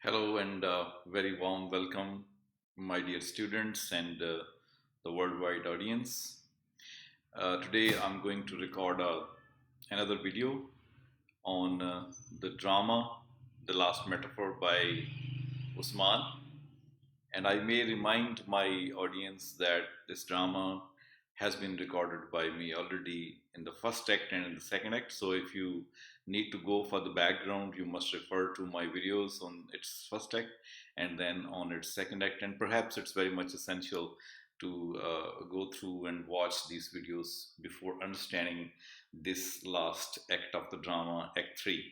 Hello and very warm welcome, my dear students and the worldwide audience. Today I'm going to record another video on the drama, The Last Metaphor by Usman. And I may remind my audience that this drama has been recorded by me already in the first act and in the second act. So if you need to go for the background, you must refer to my videos on its first act and then on its second act. And perhaps it's very much essential to go through and watch these videos before understanding this last act of the drama, Act 3.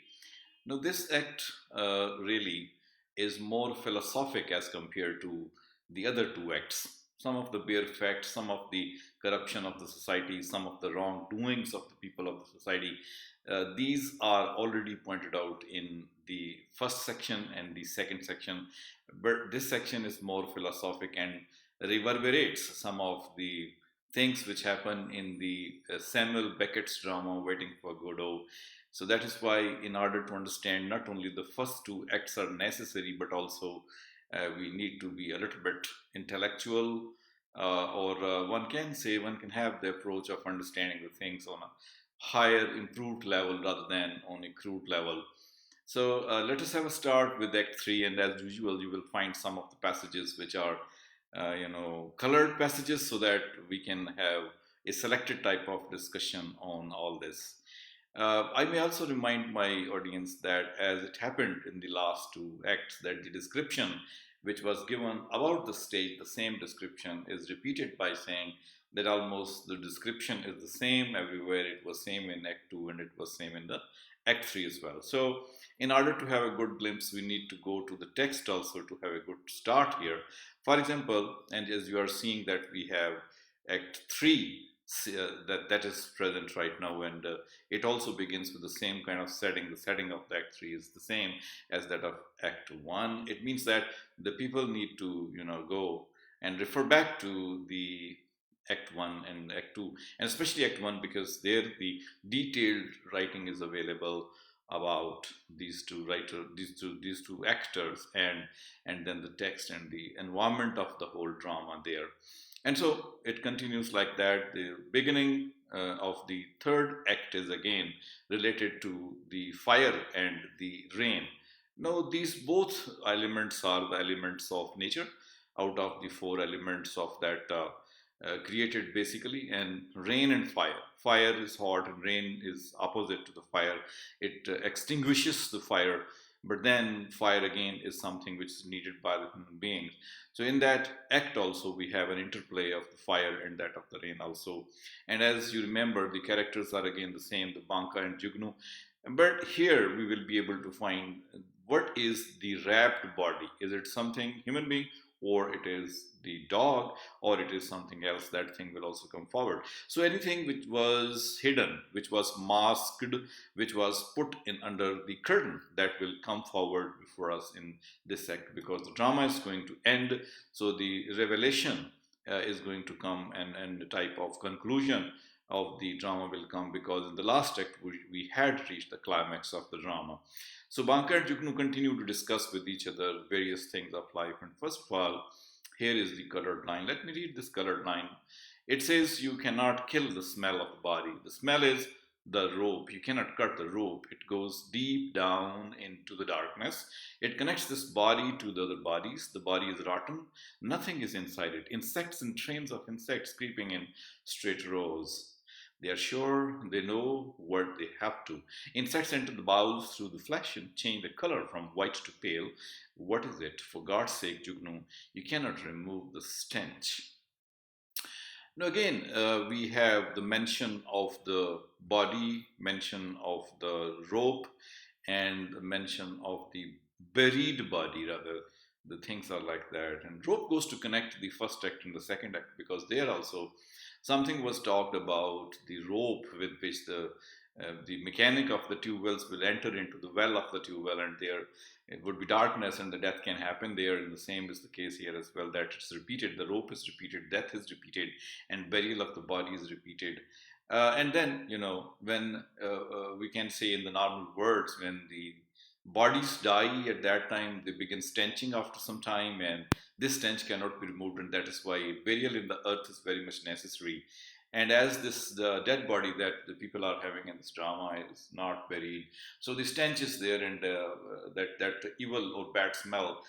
Now, this act really is more philosophic as compared to the other two acts. Some of the bare facts, some of the corruption of the society, some of the wrongdoings of the people of the society, these are already pointed out in the first section and the second section. But this section is more philosophic and reverberates some of the things which happen in the Samuel Beckett's drama, Waiting for Godot. So that is why, in order to understand, not only the first two acts are necessary, but also we need to be a little bit intellectual, or one can say one can have the approach of understanding the things on a higher, improved level rather than on a crude level. So let us have a start with Act 3, and as usual, you will find some of the passages which are, colored passages so that we can have a selected type of discussion on all this. I may also remind my audience that as it happened in the last two acts, that the description which was given about the stage, the same description is repeated by saying that almost the description is the same everywhere. It was same in Act 2 and it was same in the Act 3 as well. So in order to have a good glimpse, we need to go to the text also to have a good start here. For example, and as you are seeing that we have Act 3 that is present right now, and it also begins with the same kind of setting. The setting of the Act 3 is the same as that of Act 1. It means that the people need to go and refer back to the Act 1 and Act 2, and especially Act 1, because there the detailed writing is available about these two writers, these two actors, and then the text and the environment of the whole drama there. And so it continues like that. The beginning of the third act is again related to the fire and the rain. Now, these both elements are the elements of nature out of the four elements of that created basically, and rain and fire. Fire is hot and rain is opposite to the fire. It extinguishes the fire, but then fire again is something which is needed by the human beings. So in that act also we have an interplay of the fire and that of the rain also. And as you remember, the characters are again the same, the Banka and Jugnu. But here we will be able to find what is the wrapped body. Is it something human being, or it is the dog, or it is something else? That thing will also come forward. So anything which was hidden, which was masked, which was put in under the curtain, that will come forward before us in this act, because the drama is going to end. So the revelation is going to come, and the type of conclusion of the drama will come, because in the last act we had reached the climax of the drama. So Banka and Jugnu continue to discuss with each other various things of life. And first of all, here is the colored line. Let me read this colored line. It says, "You cannot kill the smell of the body." The smell is the rope. You cannot cut the rope. It goes deep down into the darkness. It connects this body to the other bodies. The body is rotten. Nothing is inside it. Insects and trains of insects creeping in straight rows. They are sure they know what they have to. Insects enter the bowels through the flesh and change the color from white to pale. What is it? For God's sake, Jugnu, you cannot remove the stench. Now, again, we have the mention of the body, mention of the rope, and the mention of the buried body, rather. The things are like that. And rope goes to connect the first act and the second act, because there also something was talked about the rope with which the mechanic of the tube wells will enter into the well of the tube well, and there it would be darkness and the death can happen there. And the same is the case here as well, that it's repeated. The rope is repeated, death is repeated, and burial of the body is repeated. And then, when we can say in the normal words, when the Bodies die at that time, they begin stenching after some time, and this stench cannot be removed, and that is why burial in the earth is very much necessary. And as this the dead body that the people are having in this drama is not buried, so the stench is there, and that evil or bad smell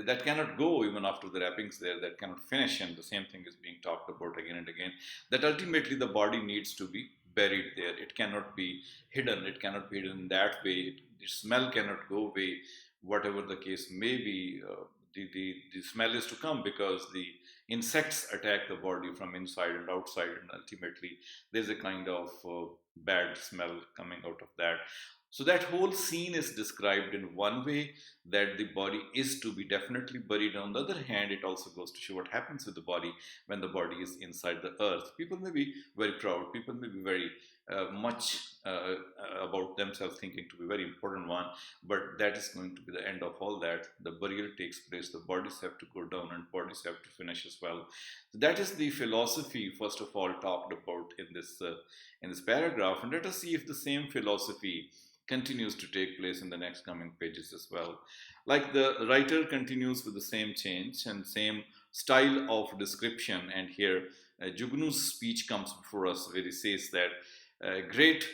that cannot go even after the wrappings there, that cannot finish, and the same thing is being talked about again and again, that ultimately the body needs to be buried there. It cannot be hidden. It cannot be hidden in that way. The smell cannot go away, whatever the case may be. The smell is to come because the insects attack the body from inside and outside, and ultimately there's a kind of bad smell coming out of that. So that whole scene is described in one way, that the body is to be definitely buried. On the other hand, it also goes to show what happens with the body when the body is inside the earth. People may be very proud, people may be very much about themselves, thinking to be a very important one, but that is going to be the end of all that. The burial takes place, the bodies have to go down, and bodies have to finish as well. So that is the philosophy, first of all, talked about in this paragraph, and let us see if the same philosophy continues to take place in the next coming pages as well. Like the writer continues with the same change and same style of description, and here Jugnu's speech comes before us, where he says that great,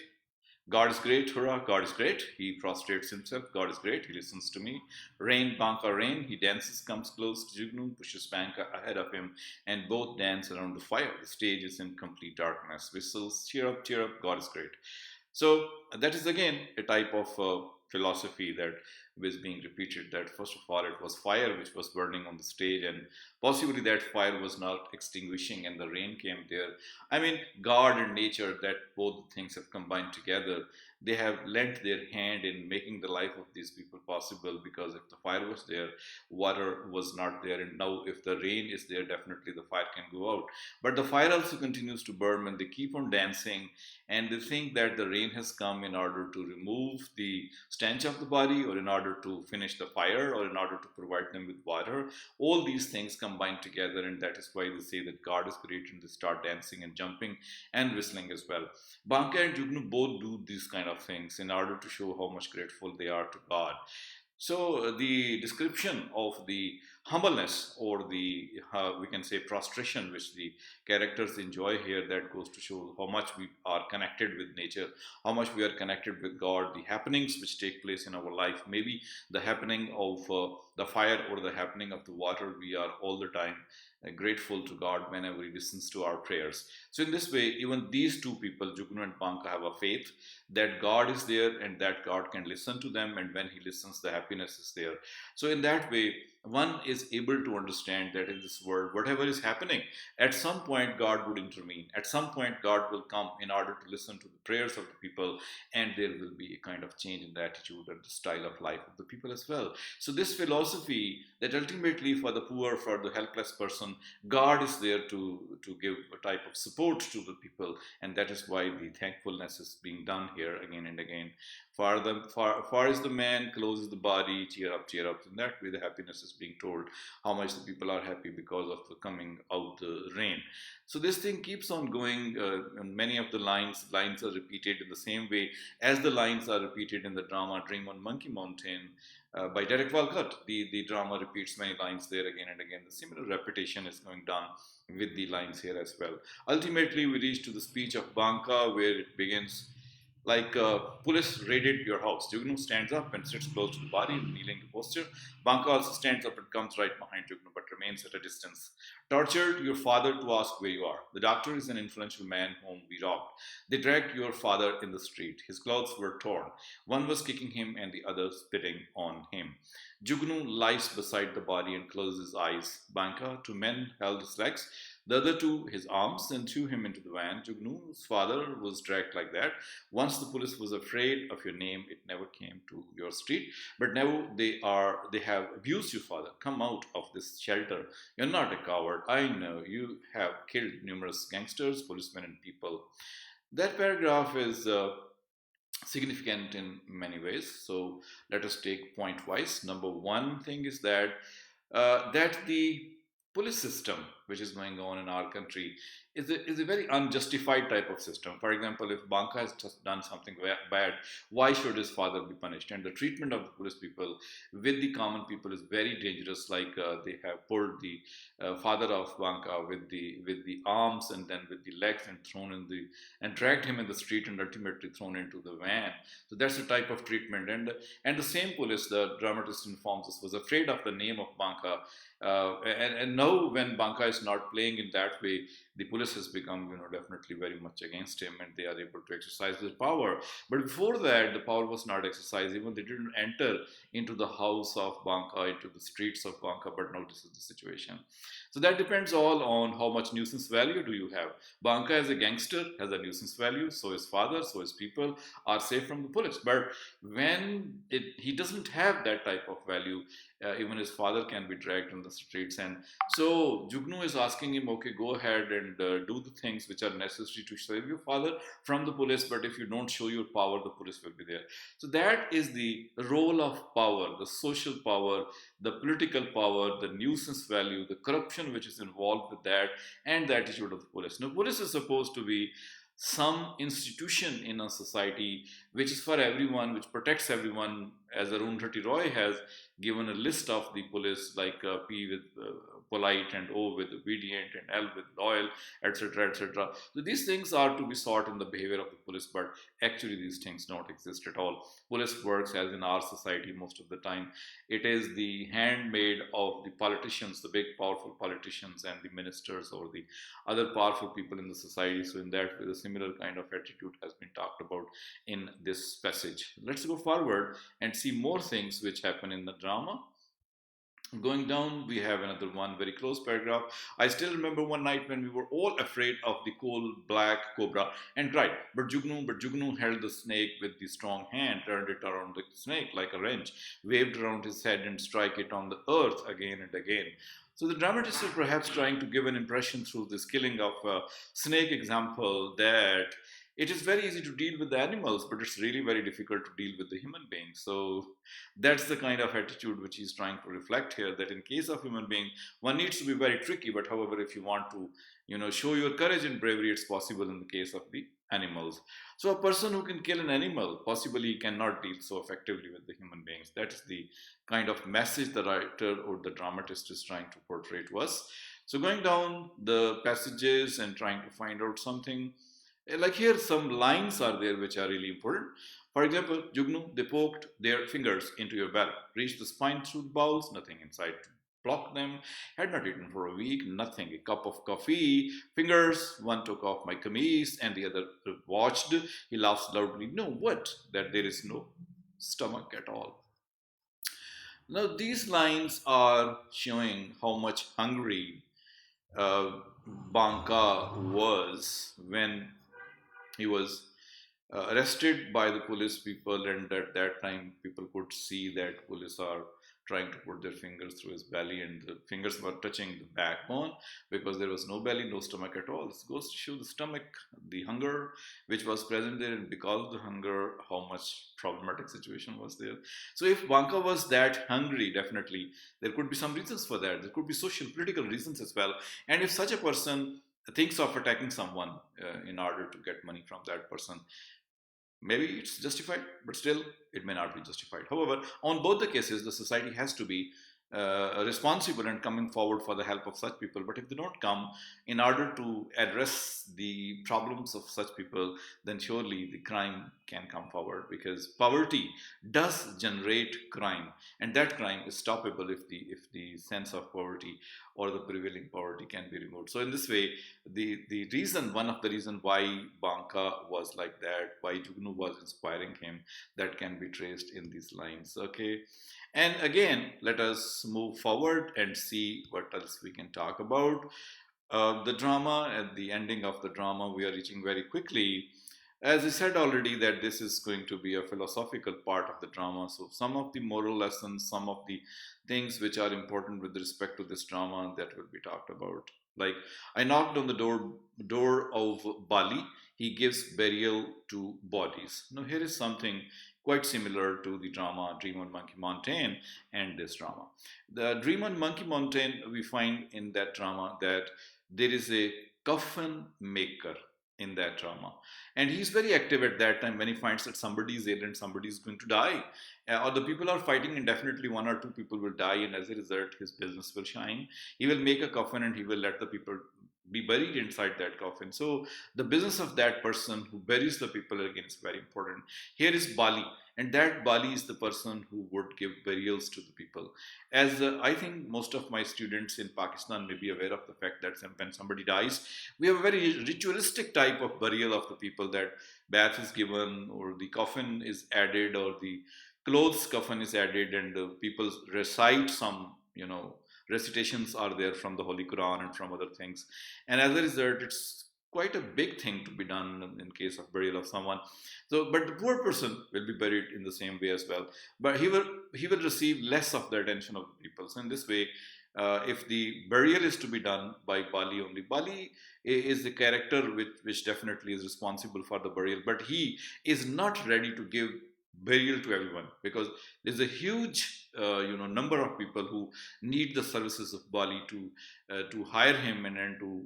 God is great, hurrah, God is great. He prostrates himself, God is great, he listens to me. Rain, Banka, rain. He dances, comes close to Jugnu, pushes Banka ahead of him, and both dance around the fire. The stage is in complete darkness. Whistles, cheer up, God is great. So that is again a type of philosophy that was being repeated, that first of all it was fire which was burning on the stage, and possibly that fire was not extinguishing, and the rain came there. I mean, God and nature, that both things have combined together. They have lent their hand in making the life of these people possible, because if the fire was there, water was not there, and now if the rain is there, definitely the fire can go out. But the fire also continues to burn when they keep on dancing, and they think that the rain has come in order to remove the stench of the body, or in order to finish the fire, or in order to provide them with water. All these things combine together, and that is why they say that God is great, and they start dancing and jumping and whistling as well. Banka and Jugnu both do these kind of things in order to show how much grateful they are to God. So the description of the humbleness, or the we can say prostration, which the characters enjoy here, that goes to show how much we are connected with nature, how much we are connected with God. The happenings which take place in our life, maybe the happening of the fire or the happening of the water, we are all the time grateful to God whenever He listens to our prayers. So in this way, even these two people, Jugnu and Banka, have a faith that God is there and that God can listen to them, and when He listens, the happiness is there. So in that way, one is able to understand that in this world, whatever is happening, at some point God would intervene. At some point God will come in order to listen to the prayers of the people, and there will be a kind of change in the attitude and the style of life of the people as well. So this philosophy, that ultimately for the poor, for the helpless person, God is there to give a type of support to the people, and that is why the thankfulness is being done here again and again. Far as the man closes the body, cheer up, cheer up. In that way, the happiness is being told, how much the people are happy because of the coming out the rain. So this thing keeps on going, and many of the lines are repeated in the same way as the lines are repeated in the drama Dream on Monkey Mountain by Derek Walcott. The drama repeats many lines there again and again. The similar repetition is going down with the lines here as well. Ultimately, we reach to the speech of Banka, where it begins like police raided your house. Jugnu stands up and sits close to the body, kneeling to posture. Banka also stands up and comes right behind Jugnu, but remains at a distance. Tortured your father to ask where you are. The doctor is an influential man whom we robbed. They dragged your father in the street. His clothes were torn. One was kicking him and the other spitting on him. Jugnu lies beside the body and closes his eyes. Banka, two men, held his legs, the other two his arms, and threw him into the van. Jugnu's father was dragged like that. Once the police was afraid of your name, it never came to your street. But now they have abused your father. Come out of this shelter. You're not a coward. I know you have killed numerous gangsters, policemen, and people. That paragraph is significant in many ways. So let us take point wise. Number one thing is that that the police system, which is going on in our country is a very unjustified type of system. For example, if Banka has just done something bad, why should his father be punished? And the treatment of the police people with the common people is very dangerous. Like they have pulled the father of Banka with the arms and then with the legs and thrown in the and dragged him in the street and ultimately thrown into the van. So that's the type of treatment. And the same police, the dramatist informs us, was afraid of the name of Banka. And now when Banka is not playing in that way, the police has become, definitely very much against him, and they are able to exercise their power. But before that, the power was not exercised. Even they didn't enter into the house of Banka, into the streets of Banka. But now this is the situation. So that depends all on how much nuisance value do you have. Banka as a gangster has a nuisance value. So his father, so his people are safe from the police. But when he doesn't have that type of value, even his father can be dragged in the streets. And so Jugnu is asking him, okay, go ahead and do the things which are necessary to save your father from the police. But if you don't show your power, the police will be there. So that is the role of power, the social power, the political power, the nuisance value, the corruption which is involved with that, and the attitude of the police. Now, police is supposed to be some institution in a society which is for everyone, which protects everyone, as Arundhati Roy has given a list of the police, like P with polite, and O with obedient, and L with loyal, etc., etc. So these things are to be sought in the behavior of the police, but actually these things don't exist at all. Police works as in our society most of the time. It is the handmaid of the politicians, the big powerful politicians and the ministers or the other powerful people in the society. So in that way, the similar kind of attitude has been talked about in this passage. Let's go forward and see more things which happen in the drama. Going down, we have another one very close paragraph. I still remember one night when we were all afraid of the coal black cobra and cried, but Jugnu held the snake with the strong hand, turned it around the snake like a wrench, waved around his head and strike it on the earth again and again. So the dramatist is perhaps trying to give an impression through this killing of a snake example that it is very easy to deal with the animals, but it's really very difficult to deal with the human beings. So that's the kind of attitude which he's trying to reflect here, that in case of human being, one needs to be very tricky. But however, if you want to, show your courage and bravery, it's possible in the case of the animals. So a person who can kill an animal possibly cannot deal so effectively with the human beings. That is the kind of message the writer or the dramatist is trying to portray to us. So going down the passages and trying to find out something, like here, some lines are there which are really important. For example, Jugnu, they poked their fingers into your belly, reached the spine through the bowels, nothing inside to block them, had not eaten for a week, nothing, a cup of coffee, fingers, one took off my kameez and the other watched. He laughs loudly, no, what? That there is no stomach at all. Now, these lines are showing how much hungry uh, Banka was when he was arrested by the police people, and at that time people could see that police are trying to put their fingers through his belly, and the fingers were touching the backbone because there was no belly, no stomach at all. This goes to show the stomach, the hunger which was present there, and because of the hunger, how much problematic situation was there. So if Banka was that hungry, definitely there could be some reasons for that. There could be social, political reasons as well. And if such a person thinks of attacking someone in order to get money from that person, maybe it's justified, but still it may not be justified. However, on both the cases, the society has to be responsible and coming forward for the help of such people. But if they don't come in order to address the problems of such people, then surely the crime can come forward, because poverty does generate crime, and that crime is stoppable if the sense of poverty or the prevailing poverty can be removed. So in this way, the reason, one of the reason why Banka was like that, why Jugnu was inspiring him, that can be traced in these lines. Okay. And again, let us move forward and see what else we can talk about. The drama, at the ending of the drama, we are reaching very quickly. As I said already, that this is going to be a philosophical part of the drama. So some of the moral lessons, some of the things which are important with respect to this drama, that will be talked about. Like, I knocked on the door of Bali. He gives burial to bodies. Now, here is something quite similar to the drama Dream on Monkey Mountain and this drama. The Dream on Monkey Mountain, we find in that drama that there is a coffin maker in that drama, and he's very active at that time when he finds that somebody is ill and somebody is going to die, or the people are fighting and definitely one or two people will die, and as a result his business will shine. He will make a coffin and he will let the people be buried inside that coffin. So the business of that person who buries the people again is very important. Here is Bali, and that Bali is the person who would give burials to the people. As I think most of my students in Pakistan may be aware of the fact that when somebody dies, we have a very ritualistic type of burial of the people, that bath is given or the coffin is added or the clothes coffin is added, and people recite some, recitations are there from the Holy Quran and from other things. And as a result, it's quite a big thing to be done in case of burial of someone. So, but the poor person will be buried in the same way as well, but he will receive less of the attention of the people. So in this way, if the burial is to be done by Bali only, Bali is the character which definitely is responsible for the burial, but he is not ready to give burial to everyone, because there's a huge number of people who need the services of Bali to hire him and to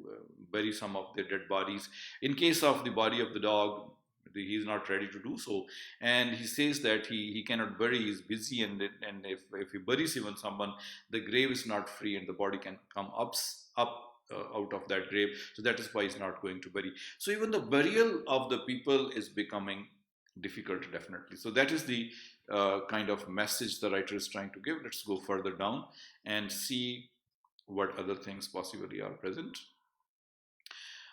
bury some of their dead bodies. In case of the body of the dog, he's not ready to do so, and he says that he cannot bury, he's busy, and if he buries even someone, the grave is not free and the body can come up out of that grave. So that is why he's not going to bury. So even the burial of the people is becoming difficult, definitely. So that is the kind of message the writer is trying to give. Let's go further down and see what other things possibly are present.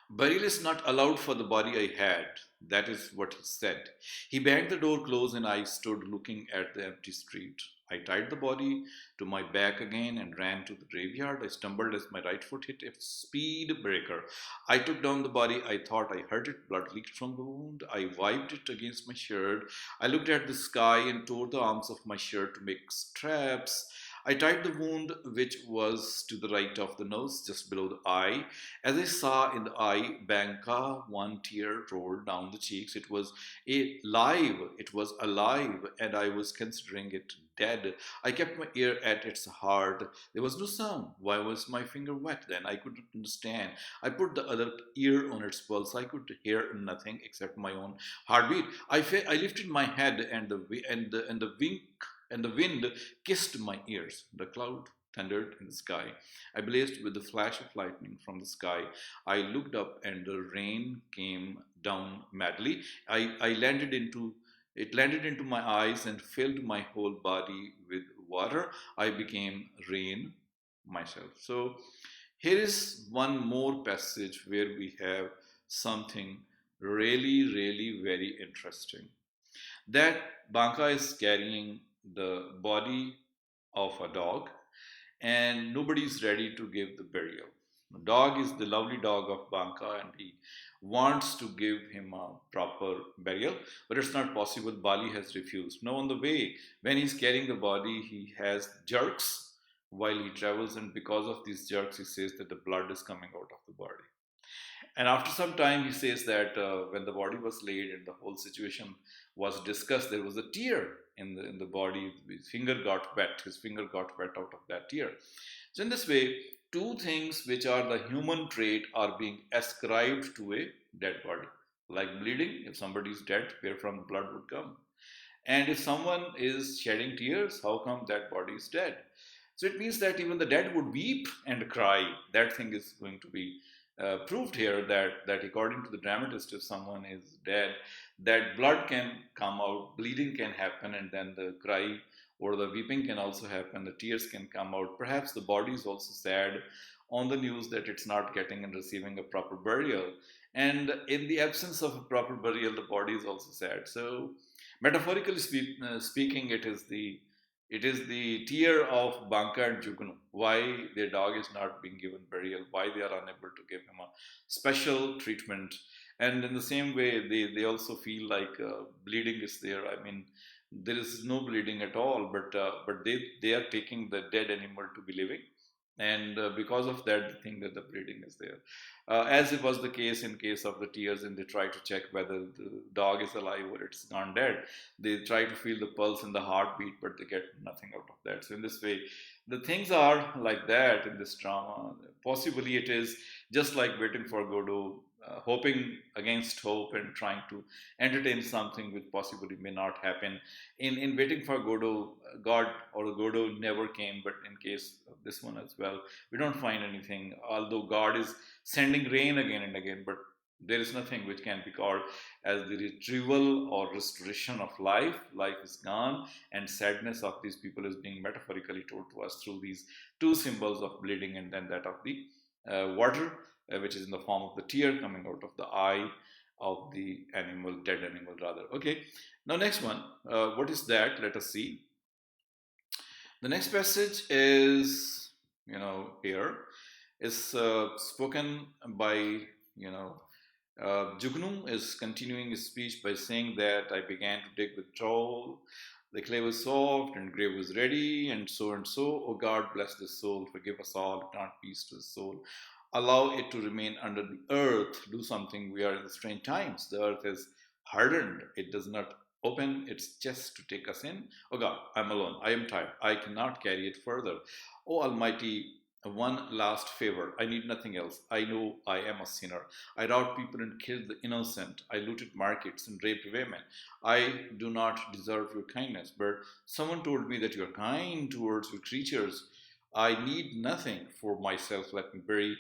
Burial is not allowed for the body I had. That is what he said. He banged the door close and I stood looking at the empty street. I tied the body to my back again and ran to the graveyard. I stumbled as my right foot hit a speed breaker. I took down the body. I thought I heard it. Blood leaked from the wound. I wiped it against my shirt. I looked at the sky and tore the arms of my shirt to make straps. I tied the wound, which was to the right of the nose, just below the eye. As I saw in the eye, Banga, one tear rolled down the cheeks. It was alive, and I was considering it dead. I kept my ear at its heart. There was no sound. Why was my finger wet then? I couldn't understand. I put the other ear on its pulse. I could hear nothing except my own heartbeat. I lifted my head, and the wind kissed my ears. The cloud thundered in the sky. I blazed with the flash of lightning from the sky. I looked up and the rain came down madly. I landed into It landed into my eyes and filled my whole body with water. I became rain myself. So here is one more passage where we have something really, really very interesting. That Banka is carrying the body of a dog, and nobody is ready to give the burial. The dog is the lovely dog of Banka, and he wants to give him a proper burial, but it's not possible. Bali has refused. Now, on the way, when he's carrying the body, he has jerks while he travels, and because of these jerks, he says that the blood is coming out of the body. And after some time, he says that when the body was laid and the whole situation was discussed, there was a tear in the body. His finger got wet. His finger got wet out of that tear. So in this way, two things which are the human trait are being ascribed to a dead body, like bleeding. If somebody is dead, where from blood would come? And if someone is shedding tears, how come that body is dead? So it means that even the dead would weep and cry. That thing is going to be proved here, that according to the dramatist, if someone is dead, that blood can come out, bleeding can happen, and then the cry or the weeping can also happen, the tears can come out. Perhaps the body is also sad on the news that it's not getting and receiving a proper burial. And in the absence of a proper burial, the body is also sad. So, metaphorically speaking, it is the tear of Banka and Jugunu, why their dog is not being given burial, why they are unable to give him a special treatment. And in the same way, they also feel like bleeding is there. I mean, there is no bleeding at all, but they are taking the dead animal to be living. And because of that, they think that the bleeding is there. As it was the case in case of the tears, and they try to check whether the dog is alive or it's gone dead. They try to feel the pulse and the heartbeat, but they get nothing out of that. So in this way, the things are like that in this drama. Possibly it is just like Waiting for Godot, hoping against hope and trying to entertain something which possibly may not happen. In Waiting for Godot, God or Godot never came, but in case of this one as well, we don't find anything. Although God is sending rain again and again, but there is nothing which can be called as the retrieval or restoration of life. Life is gone, and sadness of these people is being metaphorically told to us through these two symbols of bleeding and then that of the water, which is in the form of the tear coming out of the eye of the animal, dead animal rather. Okay, now next one. What is that? Let us see. The next passage is, here is spoken by, Jugnu is continuing his speech by saying that I began to dig withdrawal. The clay was soft and grave was ready, and so and so. Oh God, bless this soul, forgive us all, grant peace to his soul. Allow it to remain under the earth. Do something. We are in the strange times. The earth is hardened. It does not open its chest to take us in. Oh God, I'm alone. I am tired. I cannot carry it further. Oh Almighty, one last favor. I need nothing else. I know I am a sinner. I robbed people and killed the innocent. I looted markets and raped women. I do not deserve your kindness, but someone told me that you're kind towards your creatures. I need nothing for myself. Let me bury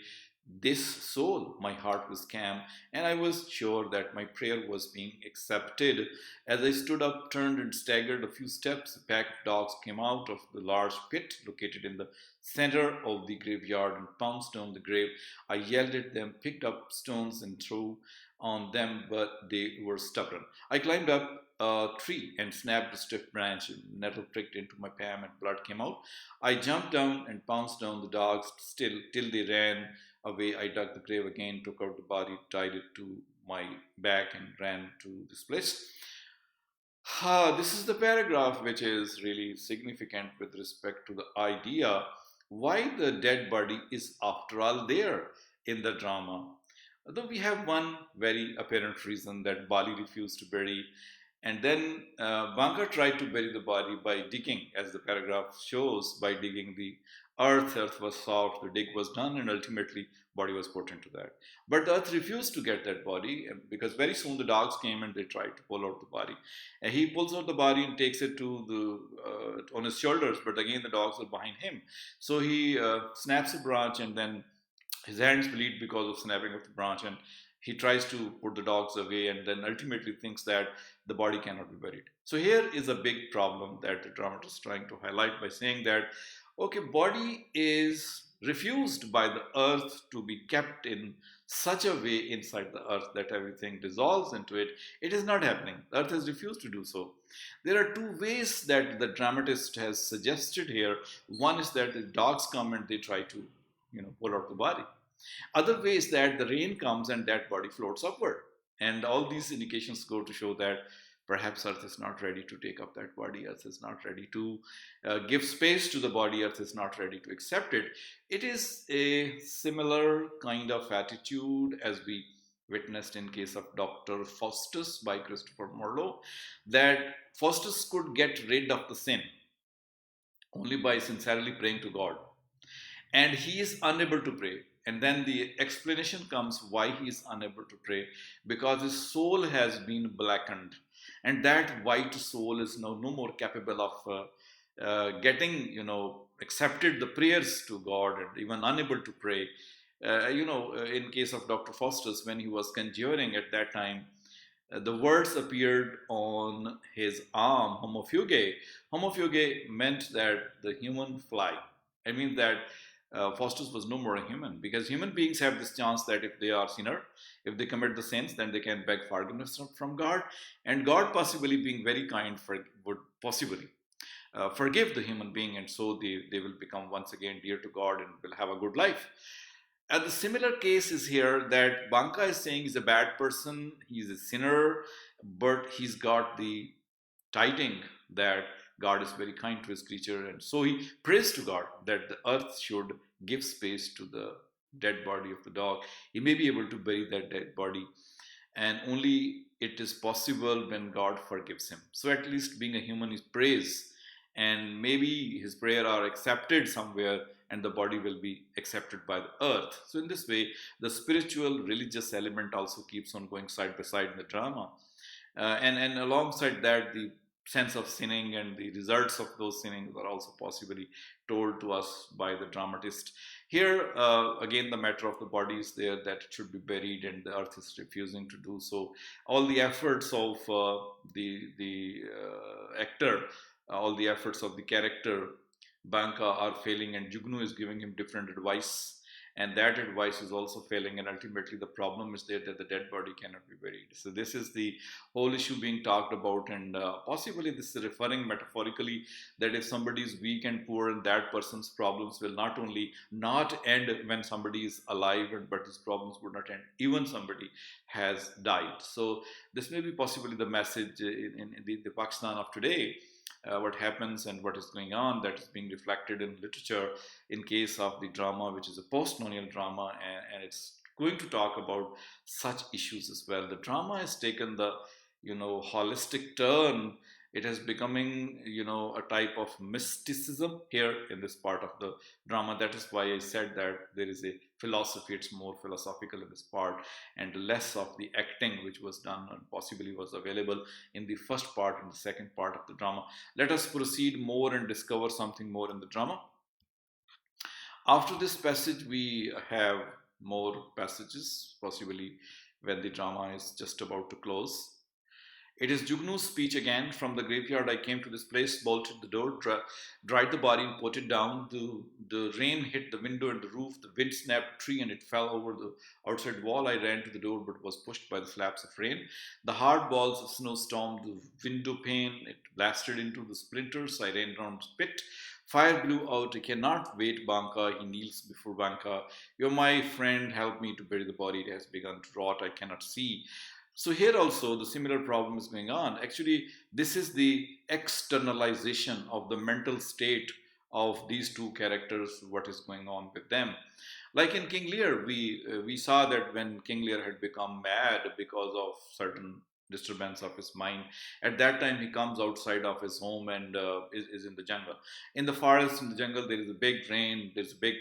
this soul. My heart was calm, and I was sure that my prayer was being accepted. As I stood up, turned, and staggered a few steps, a pack of dogs came out of the large pit located in the center of the graveyard and pounced on the grave. I yelled at them, picked up stones, and threw on them, but they were stubborn. I climbed up a tree and snapped a stiff branch. Nettle pricked into my palm and blood came out. I jumped down and pounced on the dogs still till they ran away. I dug the grave again, took out the body, tied it to my back, and ran to this place. This is the paragraph which is really significant with respect to the idea why the dead body is after all there in the drama. Though we have one very apparent reason that Bali refused to bury, and then Banga tried to bury the body by digging, as the paragraph shows, by digging the earth. Earth was soft, the dig was done, and ultimately body was put into that. But the earth refused to get that body because very soon the dogs came and they tried to pull out the body. And he pulls out the body and takes it to the on his shoulders, but again the dogs are behind him. So he snaps a branch, and then his hands bleed because of snapping of the branch, and he tries to put the dogs away, and then ultimately thinks that the body cannot be buried. So here is a big problem that the dramatist is trying to highlight by saying that, okay, body is refused by the earth to be kept in such a way inside the earth that everything dissolves into it. It is not happening. The earth has refused to do so. There are two ways that the dramatist has suggested here. One is that the dogs come and they try to, pull out the body. Other way is that the rain comes and that body floats upward. And all these indications go to show that perhaps Earth is not ready to take up that body. Earth is not ready to give space to the body. Earth is not ready to accept it. It is a similar kind of attitude as we witnessed in case of Dr. Faustus by Christopher Marlowe, that Faustus could get rid of the sin only by sincerely praying to God. And he is unable to pray. And then the explanation comes why he is unable to pray, because his soul has been blackened, and that white soul is now no more capable of getting, accepted the prayers to God, and even unable to pray. In case of Dr. Faustus, when he was conjuring at that time, the words appeared on his arm, homo fugae. Homo fugae meant that the human fly. I mean that Faustus was no more a human, because human beings have this chance that if they are sinner, if they commit the sins, then they can beg forgiveness from God, and God, possibly being very kind, would possibly forgive the human being, and so they will become once again dear to God and will have a good life. And the similar case is here, that Banga is saying he's a bad person, he's a sinner, but he's got the tiding that God is very kind to his creature, and so he prays to God that the earth should give space to the dead body of the dog. He may be able to bury that dead body, and only it is possible when God forgives him. So at least being a human, he prays, and maybe his prayer are accepted somewhere, and the body will be accepted by the earth. So in this way, the spiritual religious element also keeps on going side by side in the drama. And alongside that, the sense of sinning and the results of those sinnings are also possibly told to us by the dramatist. Here, again, the matter of the body is there, that it should be buried, and the earth is refusing to do so. All the efforts of the actor, all the efforts of the character Banka are failing, and Jugnu is giving him different advice, and that advice is also failing, and ultimately the problem is there that the dead body cannot be buried. So this is the whole issue being talked about, and possibly this is referring metaphorically that if somebody is weak and poor, and that person's problems will not only not end when somebody is alive, but his problems would not end even somebody has died. So this may be possibly the message in the Pakistan of today, what happens and what is going on, that is being reflected in literature in case of the drama, which is a post-colonial drama, and it's going to talk about such issues as well. The drama has taken the holistic turn. It has becoming a type of mysticism here in this part of the drama. That is why I said that there is a philosophy. It's more philosophical in this part, and less of the acting which was done and possibly was available in the first part and the second part of the drama. Let us proceed more and discover something more in the drama. After this passage, we have more passages, possibly when the drama is just about to close. It is Jugnu's speech again. From the graveyard I came to this place, bolted the door, dried the body and put it down. The rain hit the window and the roof. The wind snapped a tree and it fell over the outside wall. I ran to the door but was pushed by the flaps of rain. The hard balls of snow stormed the window pane. It blasted into the splinters. I ran round the pit. Fire blew out. I cannot wait, Banka. He kneels before Banka. You're my friend. Help me to bury the body. It has begun to rot. I cannot see. So here also the similar problem is going on. Actually, this is the externalization of the mental state of these two characters, what is going on with them. Like in King Lear, we saw that when King Lear had become mad because of certain disturbance of his mind, at that time he comes outside of his home and is in the jungle. In the forest, in the jungle, there is a big rain, there's a big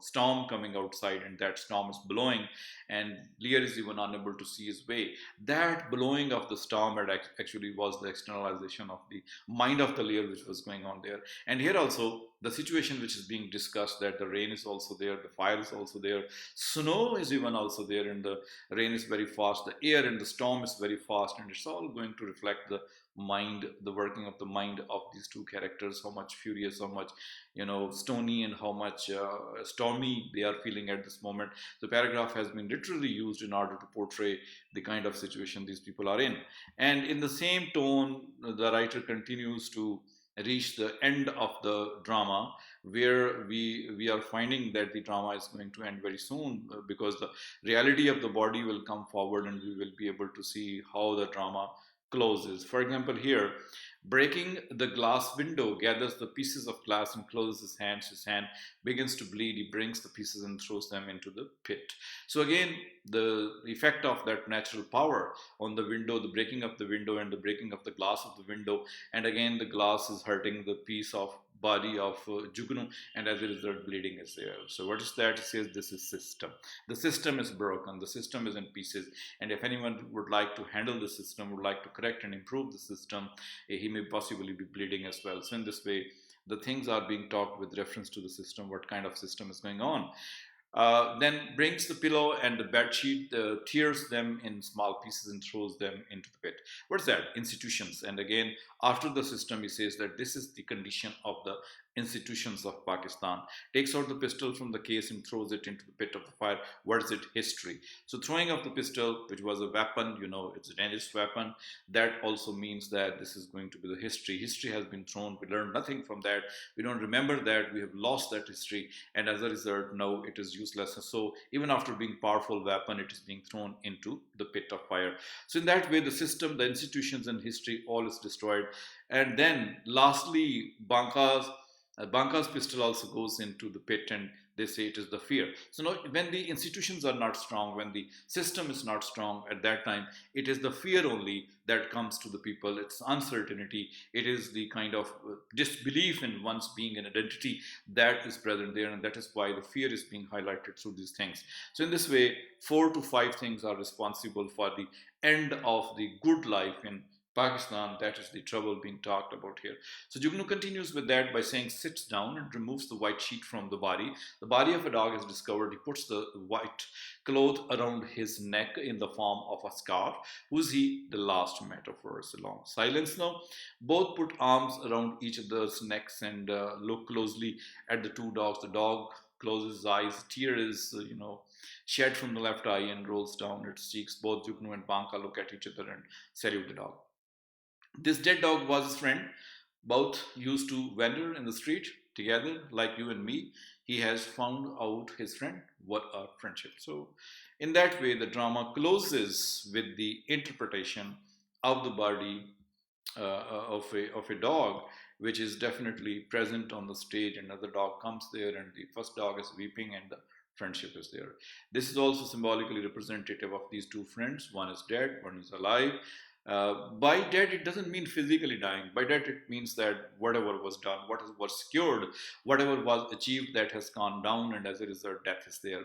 storm coming outside, and that storm is blowing, and Lear is even unable to see his way. That blowing of the storm actually was the externalization of the mind of the Lear which was going on there. And here also the situation which is being discussed, that the rain is also there, the fire is also there, snow is even also there, and the rain is very fast, the air and the storm is very fast, and it's all going to reflect the mind, the working of the mind of these two characters, how much furious, how much stony, and how much stormy they are feeling at this moment. The paragraph has been literally used in order to portray the kind of situation these people are in. And in the same tone, the writer continues to reach the end of the drama, where we are finding that the drama is going to end very soon, because the reality of the body will come forward, and we will be able to see how the drama closes. For example, here, breaking the glass window, gathers the pieces of glass and closes his hands. His hand begins to bleed. He brings the pieces and throws them into the pit. So again, the effect of that natural power on the window, the breaking of the window and the breaking of the glass of the window, and again the glass is hurting the piece of body of Jugnu, and as a result bleeding is there. So what is that? It says this is system. The system is broken, the system is in pieces, and if anyone would like to handle the system, would like to correct and improve the system, he may possibly be bleeding as well. So in this way, the things are being talked with reference to the system, what kind of system is going on. Then brings the pillow and the bed sheet, tears them in small pieces and throws them into the pit. What's that? Institutions. And again, after the system, he says that this is the condition of the institutions of Pakistan. Takes out the pistol from the case and throws it into the pit of the fire. What is it? History. So throwing of the pistol, which was a weapon, it's a dangerous weapon, that also means that this is going to be the history. History has been thrown. We learned nothing from that. We don't remember that. We have lost that history. And as a result, now it is useless. So even after being powerful weapon, it is being thrown into the pit of fire. So in that way, the system, the institutions, and history all is destroyed. And then lastly, Banka's pistol also goes into the pit, and they say it is the fear. So now, when the institutions are not strong, when the system is not strong at that time, it is the fear only that comes to the people. It's uncertainty. It is the kind of disbelief in one's being and identity that is present there, and that is why the fear is being highlighted through these things. So in this way, 4 to 5 things are responsible for the end of the good life in Pakistan. That is the trouble being talked about here. So Jugnu continues with that by saying, sits down and removes the white sheet from the body. The body of a dog is discovered. He puts the white cloth around his neck in the form of a scarf. Who's he? The last metaphor is a long silence now. Both put arms around each other's necks and look closely at the 2 dogs. The dog closes his eyes. Tear is, shed from the left eye and rolls down its cheeks. Both Jugnu and Banka look at each other and salute the dog. This dead dog was his friend. Both used to wander in the street together, like you and me. He has found out his friend. What a friendship. So, in that way, the drama closes with the interpretation of the body of a dog, which is definitely present on the stage. Another dog comes there, and the first dog is weeping, and the friendship is there. This is also symbolically representative of these 2 friends. One is dead, one is alive. By dead, it doesn't mean physically dying. By dead, it means that whatever was done, what was secured, whatever was achieved, that has gone down, and as a result, death is there.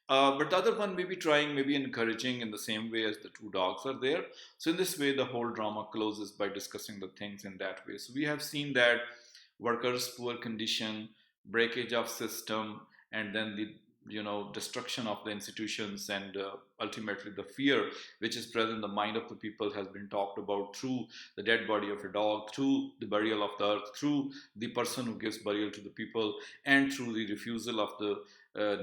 But the other one may be trying, maybe encouraging in the same way as the 2 dogs are there. So in this way, the whole drama closes by discussing the things in that way. So we have seen that workers' poor condition, breakage of system, and then the destruction of the institutions, and ultimately the fear which is present in the mind of the people has been talked about through the dead body of a dog, through the burial of the earth, through the person who gives burial to the people, and through the refusal of the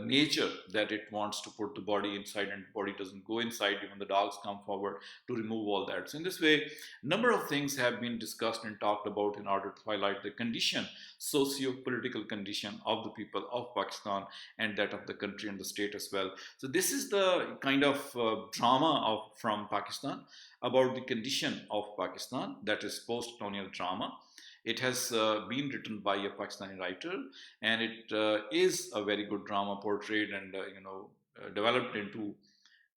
nature that it wants to put the body inside, and the body doesn't go inside. Even the dogs come forward to remove all that. So in this way, number of things have been discussed and talked about in order to highlight the condition, socio-political condition of the people of Pakistan, and that of the country and the state as well. So this is the kind of drama from Pakistan, about the condition of Pakistan, that is post-colonial drama. It has been written by a Pakistani writer, and it is a very good drama portrayed and developed into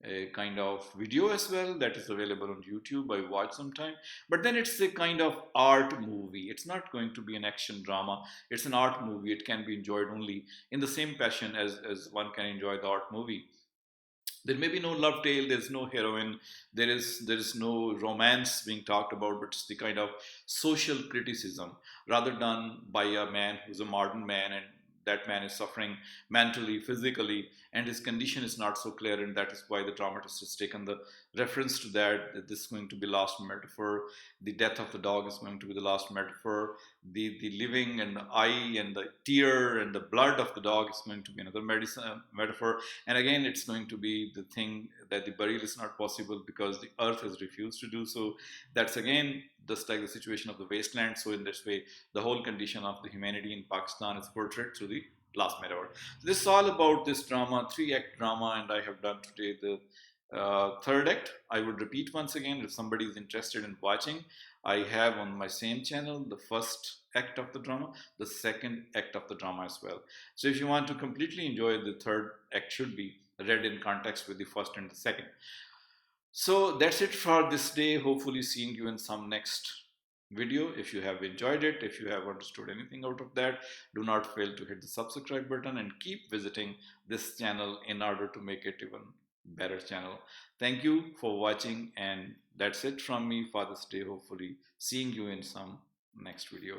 a kind of video as well that is available on YouTube. I watched sometime, but then it's a kind of art movie. It's not going to be an action drama. It's an art movie. It can be enjoyed only in the same passion as one can enjoy the art movie. There may be no love tale, there's no heroine, there is no romance being talked about, but it's the kind of social criticism rather done by a man who's a modern man, and that man is suffering mentally, physically, and his condition is not so clear, and that is why the dramatist has taken the reference to that this is going to be last metaphor. The death of the dog is going to be the last metaphor. The living and the eye and the tear and the blood of the dog is going to be another metaphor. And again, it's going to be the thing that the burial is not possible because the earth has refused to do so. That's again just like the situation of the wasteland. So in this way, the whole condition of the humanity in Pakistan is portrayed through the last metaphor. So this is all about this drama, 3-act drama, and I have done today the third act. I would repeat once again, if somebody is interested in watching, I have on my same channel the first act of the drama, the second act of the drama as well. So if you want to completely enjoy, the third act should be read in context with the first and the second. So that's it for this day. Hopefully seeing you in some next video. If you have enjoyed it, if you have understood anything out of that, do not fail to hit the subscribe button and keep visiting this channel in order to make it even better channel. Thank you for watching, and that's it from me for this day. Hopefully seeing you in some next video.